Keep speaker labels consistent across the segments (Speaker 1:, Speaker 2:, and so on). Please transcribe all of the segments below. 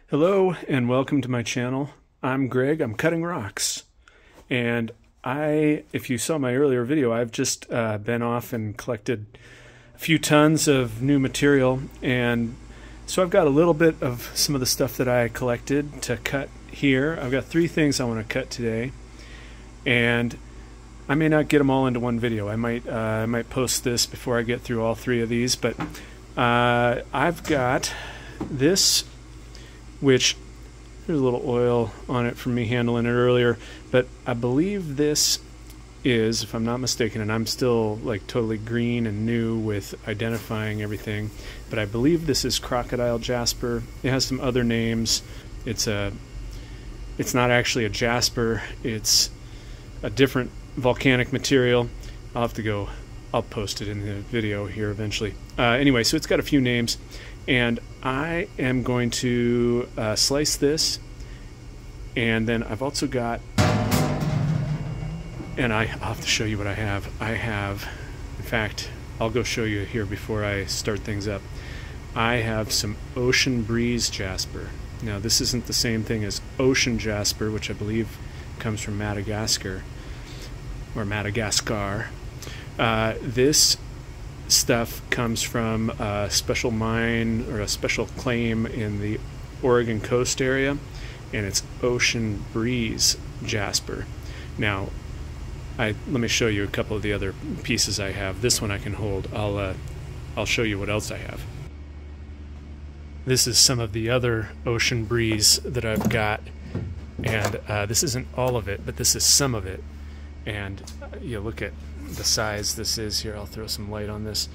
Speaker 1: Hello and welcome to my channel. I'm Greg, I'm cutting rocks. And if you saw my earlier video, I've just been off and collected a few tons of new material, and so I've got a little bit of some of the stuff that I collected to cut here. I've got 3 things I want to cut today, and I may not get them all into one video. I might post this before I get through all 3 of these, but I've got this, which there's a little oil on it from me handling it earlier, but I believe this is, if I'm not mistaken, and I'm still like totally green and new with identifying everything, but I believe this is Crocodile Jasper. It has some other names. It's not actually a jasper, it's a different volcanic material. I'll post it in the video here eventually. Anyway, so it's got a few names, and I am going to slice this, and then I've also got, and I'll have to show you what I have. In fact, I'll go show you here before I start things up. I have some Ocean Breeze Jasper. Now this isn't the same thing as Ocean Jasper, which I believe comes from Madagascar, or Madagascar. This stuff comes from a special mine or a special claim in the Oregon coast area, and it's Ocean Breeze Jasper. Now let me show you a couple of the other pieces I have. This one I can hold. I'll show you what else I have. This is some of the other Ocean Breeze that I've got, and this isn't all of it, but this is some of it. And you look at the size this is here. I'll throw some light on this.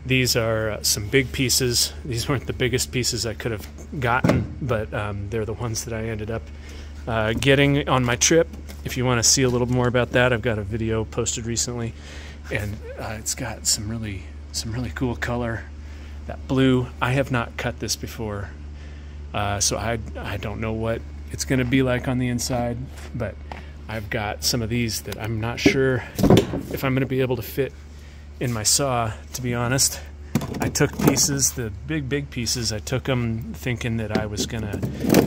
Speaker 1: These are some big pieces. These weren't the biggest pieces I could have gotten, but they're the ones that I ended up getting on my trip. If you want to see a little more about that, I've got a video posted recently, and it's got some really cool color. That blue, I have not cut this before, so I don't know what it's going to be like on the inside, but I've got some of these that I'm not sure if I'm going to be able to fit in my saw, to be honest. I took pieces, the big pieces, I took them thinking that I was going to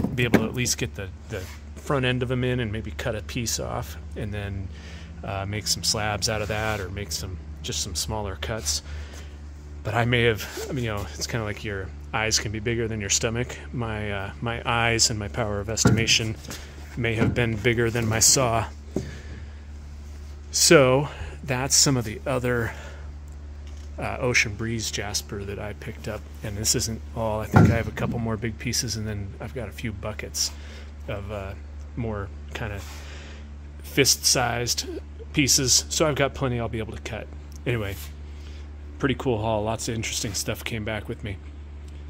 Speaker 1: be able to at least get the front end of them in and maybe cut a piece off and then make some slabs out of that, or make just some smaller cuts. But I may have, it's kind of like your eyes can be bigger than your stomach. My eyes and my power of estimation may have been bigger than my saw. So that's some of the other Ocean Breeze Jasper that I picked up. And this isn't all. I think I have a couple more big pieces, and then I've got a few buckets of more kind of fist-sized pieces. So I've got plenty I'll be able to cut. Anyway, pretty cool haul. Lots of interesting stuff came back with me.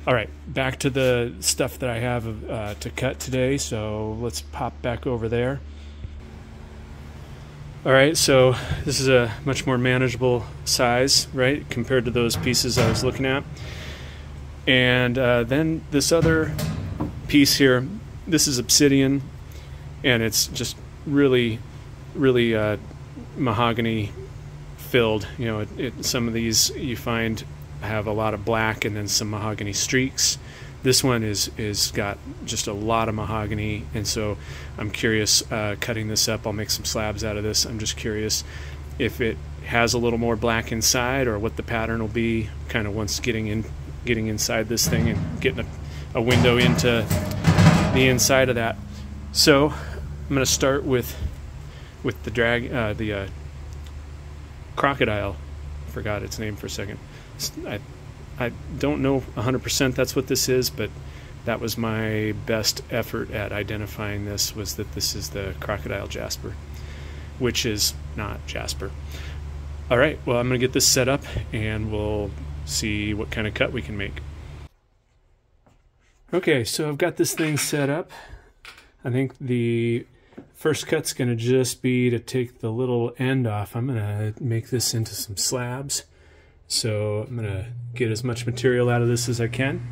Speaker 1: All right, back to the stuff that I have to cut today, so let's pop back over there. All right, so this is a much more manageable size, right, compared to those pieces I was looking at. And then this other piece here, this is obsidian, and it's just really mahogany filled. Some of these you find have a lot of black and then some mahogany streaks. This one is got just a lot of mahogany, and so I'm curious, cutting this up, I'll make some slabs out of this. I'm just curious if it has a little more black inside, or what the pattern will be kind of once getting inside this thing and getting a window into the inside of that. So I'm going to start with the crocodile. I forgot its name for a second. I don't know 100% that's what this is, but that was my best effort at identifying this, was that this is the Crocodile Jasper, which is not jasper. All right, well, I'm going to get this set up and we'll see what kind of cut we can make. Okay, so I've got this thing set up. I think the first cut's going to just be to take the little end off. I'm going to make this into some slabs. So I'm going to get as much material out of this as I can.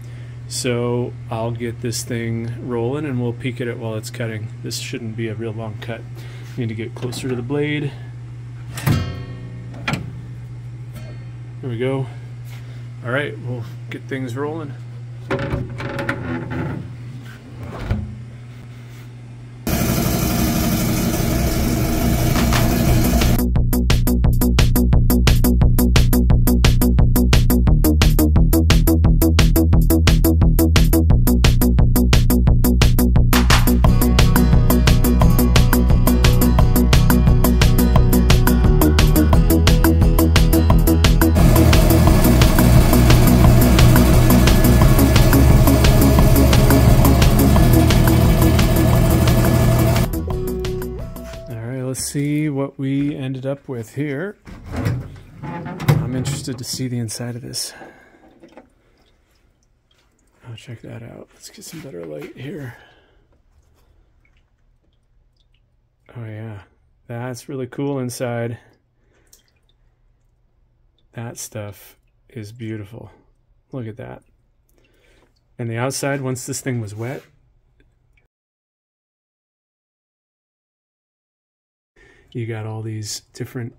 Speaker 1: So I'll get this thing rolling and we'll peek at it while it's cutting. This shouldn't be a real long cut. Need to get closer to the blade. Here we go. All right, we'll get things rolling. Let's see what we ended up with here. I'm interested to see the inside of this. Oh, check that out. Let's get some better light here. Oh yeah, that's really cool inside. That stuff is beautiful. Look at that. And the outside, once this thing was wet, you got all these different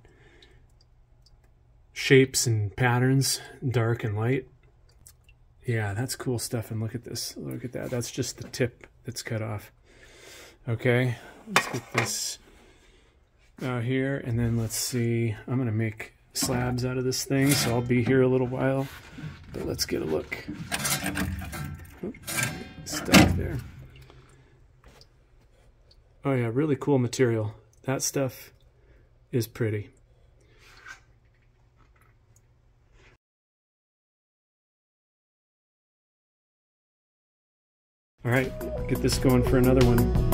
Speaker 1: shapes and patterns, dark and light. Yeah, that's cool stuff. And look at this. Look at that. That's just the tip that's cut off. Okay, let's get this out here. And then let's see. I'm going to make slabs out of this thing, so I'll be here a little while. But let's get a look. Stuck there. Oh yeah, really cool material. That stuff is pretty. All right, get this going for another one.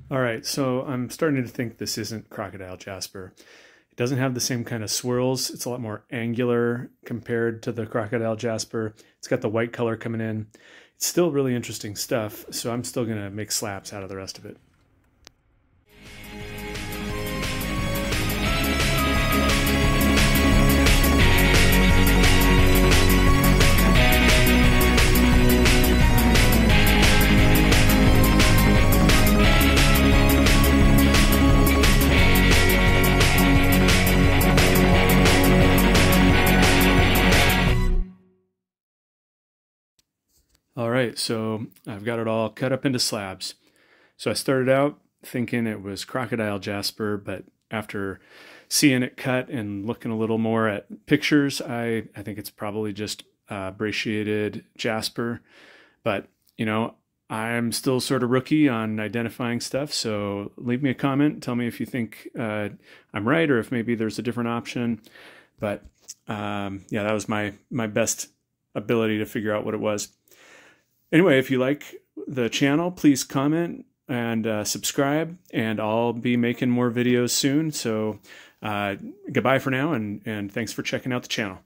Speaker 1: All right, so I'm starting to think this isn't Crocodile Jasper. It doesn't have the same kind of swirls. It's a lot more angular compared to the Crocodile Jasper. It's got the white color coming in. It's still really interesting stuff, so I'm still gonna make slabs out of the rest of it. All right, so I've got it all cut up into slabs. So I started out thinking it was Crocodile Jasper, but after seeing it cut and looking a little more at pictures, I think it's probably just brachiated Jasper. But, you know, I'm still sort of rookie on identifying stuff, so leave me a comment. Tell me if you think I'm right or if maybe there's a different option. But yeah, that was my best ability to figure out what it was. Anyway, if you like the channel, please comment and subscribe, and I'll be making more videos soon. So goodbye for now, and thanks for checking out the channel.